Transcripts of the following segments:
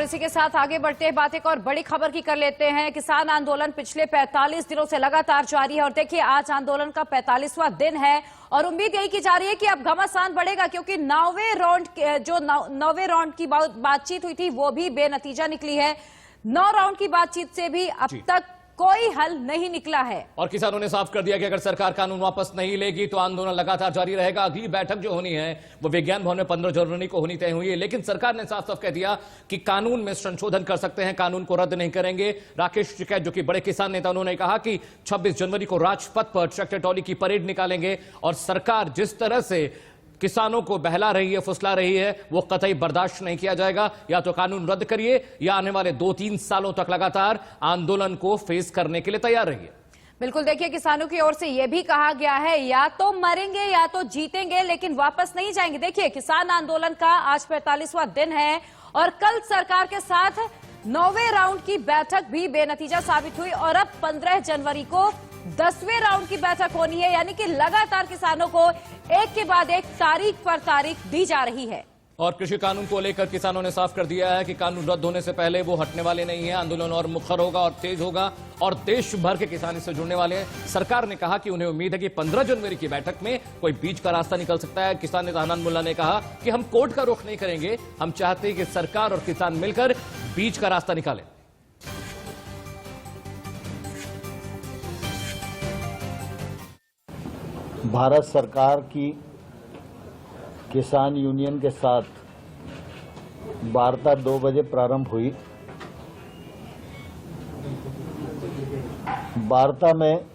और इसी के साथ आगे बढ़ते हैं, बात एक और बड़ी खबर की कर लेते हैं। किसान आंदोलन पिछले 45 दिनों से लगातार जारी है और देखिए आज आंदोलन का 45वां दिन है और उम्मीद यही की जा रही है कि अब घमासान बढ़ेगा, क्योंकि नौवें राउंड की बातचीत हुई थी वो भी बेनतीजा निकली है। 9 राउंड की बातचीत से भी अब तक कोई हल नहीं निकला है और किसानों ने साफ कर दिया कि अगर सरकार कानून वापस नहीं लेगी तो आंदोलन लगातार जारी रहेगा। अगली बैठक जो होनी है वो विज्ञान भवन में 15 जनवरी को होनी तय हुई है, लेकिन सरकार ने साफ साफ कह दिया कि कानून में संशोधन कर सकते हैं, कानून को रद्द नहीं करेंगे। राकेश टिकैत जो कि बड़े किसान नेता, उन्होंने कहा कि 26 जनवरी को राजपथ पर ट्रैक्टर ट्रॉली की परेड निकालेंगे और सरकार जिस तरह से किसानों को बहला रही है, फुसला रही है, वो कतई बर्दाश्त नहीं किया जाएगा। या तो कानून रद्द करिए या आने वाले 2-3 सालों तक लगातार आंदोलन को फेस करने के लिए तैयार रहिए। बिल्कुल, देखिए किसानों की ओर से यह भी कहा गया है या तो मरेंगे या तो जीतेंगे, लेकिन वापस नहीं जाएंगे। देखिए किसान आंदोलन का आज 45वां दिन है और कल सरकार के साथ 9वें राउंड की बैठक भी बेनतीजा साबित हुई और अब 15 जनवरी को 10वें राउंड की बैठक होनी है, यानी कि लगातार किसानों को एक के बाद एक तारीख पर तारीख दी जा रही है। और कृषि कानून को लेकर किसानों ने साफ कर दिया है कि कानून रद्द होने से पहले वो हटने वाले नहीं है। आंदोलन और मुखर होगा और तेज होगा और देश भर के किसान इससे जुड़ने वाले हैं। सरकार ने कहा कि उन्हें उम्मीद है कि 15 जनवरी की बैठक में कोई बीच का रास्ता निकल सकता है। किसान नेता हनान मुल्ला ने कहा कि हम कोर्ट का रुख नहीं करेंगे, हम चाहते हैं कि सरकार और किसान मिलकर बीच का रास्ता निकालें। भारत सरकार की किसान यूनियन के साथ वार्ता 2 बजे प्रारंभ हुई। वार्ता में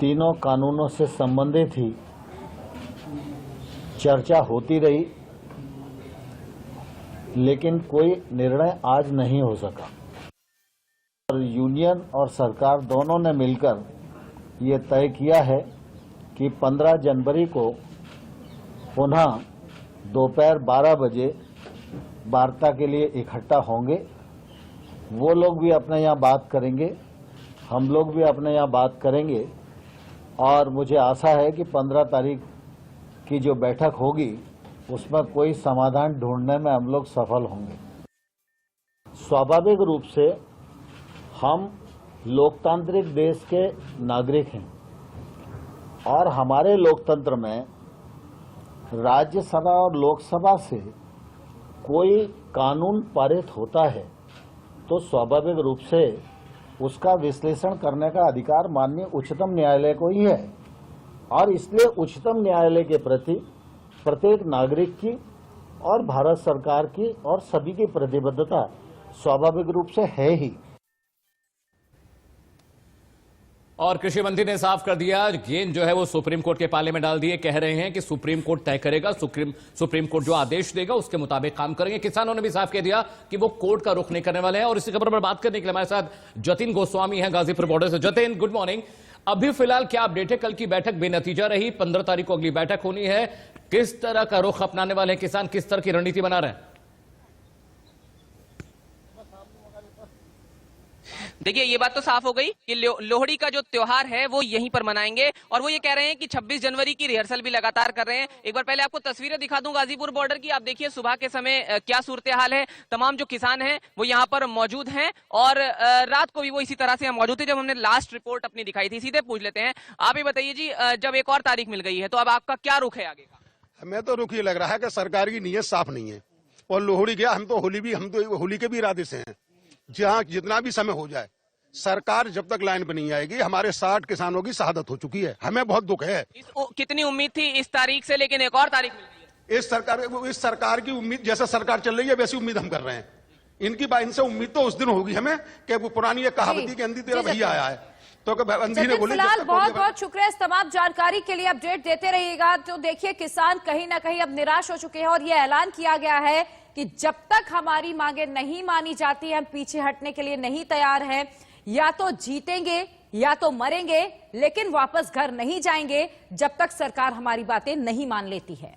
तीनों कानूनों से संबंधित ही चर्चा होती रही, लेकिन कोई निर्णय आज नहीं हो सका। और यूनियन और सरकार दोनों ने मिलकर ये तय किया है कि 15 जनवरी को पुनः दोपहर 12 बजे वार्ता के लिए इकट्ठा होंगे। वो लोग भी अपने यहाँ बात करेंगे, हम लोग भी अपने यहाँ बात करेंगे और मुझे आशा है कि 15 तारीख की जो बैठक होगी उसमें कोई समाधान ढूंढने में हम लोग सफल होंगे। स्वाभाविक रूप से हम लोकतांत्रिक देश के नागरिक हैं और हमारे लोकतंत्र में राज्यसभा और लोकसभा से कोई कानून पारित होता है तो स्वाभाविक रूप से उसका विश्लेषण करने का अधिकार माननीय उच्चतम न्यायालय को ही है और इसलिए उच्चतम न्यायालय के प्रति प्रत्येक नागरिक की और भारत सरकार की और सभी की प्रतिबद्धता स्वाभाविक रूप से है ही। और कृषि मंत्री ने साफ कर दिया, गेंद जो है वो सुप्रीम कोर्ट के पाले में डाल दिए। कह रहे हैं कि सुप्रीम कोर्ट तय करेगा, सुप्रीम कोर्ट जो आदेश देगा उसके मुताबिक काम करेंगे। किसानों ने भी साफ कह दिया कि वो कोर्ट का रुख नहीं करने वाले हैं। और इसी खबर पर बात करने के लिए हमारे साथ जतिन गोस्वामी हैं गाजीपुर बॉर्डर से। Jatin, good morning. अभी फिलहाल क्या अपडेट है? कल की बैठक बेनतीजा रही, 15 तारीख को अगली बैठक होनी है। किस तरह का रुख अपनाने वाले हैं किसान, किस तरह की रणनीति बना रहे हैं? देखिए ये बात तो साफ हो गई कि लोहड़ी का जो त्योहार है वो यहीं पर मनाएंगे और वो ये कह रहे हैं कि 26 जनवरी की रिहर्सल भी लगातार कर रहे हैं। एक बार पहले आपको तस्वीरें दिखा दूं गाजीपुर बॉर्डर की। आप देखिए सुबह के समय क्या सूरत हाल है। तमाम जो किसान हैं वो यहाँ पर मौजूद हैं और रात को भी वो इसी तरह से मौजूद थे जब हमने लास्ट रिपोर्ट अपनी दिखाई थी। सीधे पूछ लेते हैं, आप ही बताइए जी, जब एक और तारीख मिल गई है तो अब आपका क्या रुख है आगे का? हमें तो रुख ये लग रहा है कि सरकार की नीयत साफ नहीं है और लोहड़ी के हम तो होली के भी इरादे से हैं। जहाँ जितना भी समय हो जाए, सरकार जब तक लाइन पर नहीं आएगी, हमारे 60 किसानों की शहादत हो चुकी है। हमें बहुत दुख है। कितनी उम्मीद थी इस तारीख से, लेकिन एक और तारीख मिल गई है। इस सरकार की उम्मीद, जैसे सरकार चल रही है वैसी उम्मीद हम कर रहे हैं। इनसे उम्मीद तो उस दिन होगी हमें कि वो पुरानी ये कहावती के अंधी तेरा भैया आया है तो अंधी ने बोली। फिलहाल बहुत बहुत शुक्रिया इस तमाम जानकारी के लिए। अपडेट देते रहिएगा। तो देखिए किसान कहीं ना कहीं अब निराश हो चुके हैं और यह ऐलान किया गया है कि जब तक हमारी मांगे नहीं मानी जाती, हम पीछे हटने के लिए नहीं तैयार हैं। या तो जीतेंगे या तो मरेंगे, लेकिन वापस घर नहीं जाएंगे जब तक सरकार हमारी बातें नहीं मान लेती है।